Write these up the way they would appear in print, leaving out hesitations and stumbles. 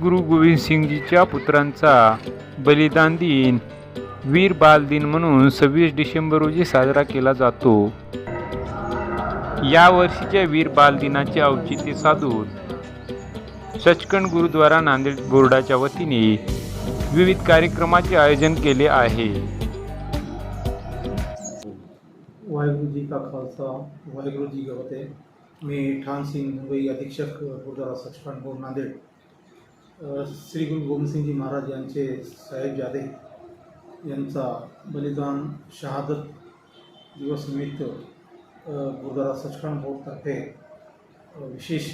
गुरु गोविंद सिंगजीच्या पुत्रांचा बलिदान दिन वीर बाल दिन म्हणून 26 डिसेंबर रोजी साजरा केला जातो। या वर्षीच्या वीर बाल दिनाचे औचित्य साधून सचखंड गुरुद्वारा नांदेड बोर्डाच्या वतीने विविध कार्यक्रमाचे आयोजन केले आहे। वाहिगुरु जी का खालसा, वाहिगुरु जी की फतेह। मैं ठान सिंह मुंबई अधीक्षक गुरुद्वारा सचखंड बोर्ड नांदेड। श्री गुरु गोविंद सिंग जी महाराज यांचे साहेबजादे यांचा बलिदान शहादत दिवस निमित्त गुरुद्वारा सचखंड बोर्डतर्फे विशेष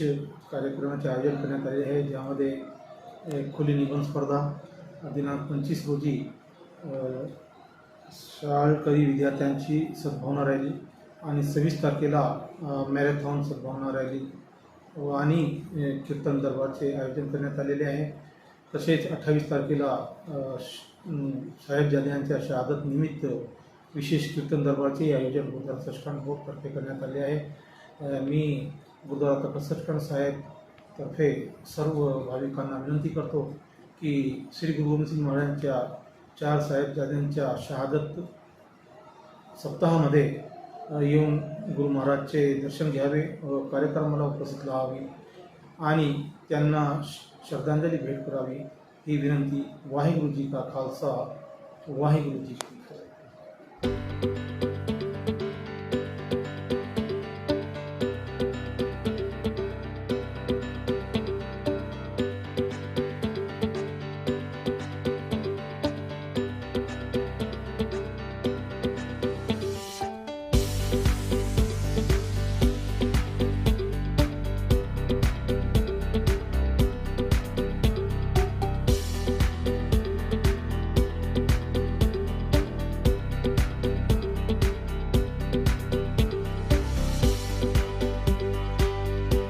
कार्यक्रमाचे आयोजन करण्यात आले आहे, ज्यामध्ये खुली निबंध स्पर्धा दिनांक 25 रोजी शाळकरी विद्यार्थ्यांची सद्भावना रॅली आणि 26 तारखेला मॅरेथॉन सद्भावना रॅली आणि कीर्तन दरबारचे आयोजन करण्यात आलेले आहे। तसेच 28 तारखेला साहेबजाद्यांच्या शहादत निमित्त विशेष कीर्तन दरबारचे आयोजन गुरुद्वारा सचखंड बोर्डतर्फे करण्यात आले आहे। मी गुरुद्वारा तख्त सचखंड साहेब तर्फे सर्व भाविकांना विनंती करतो की श्री गुरु गोविंद सिंग महाराजांच्या 4 साहेबजाद्यांच्या शहादत सप्ताहामध्ये येऊन गुरु महाराजचे दर्शन घ्यावे व कार्यक्रमाला उपस्थित राहावे आणि त्यांना श्रद्धांजली भेट करावी ही विनंती। वाहिगुरु जी का खालसा, वाहिगुरु जी।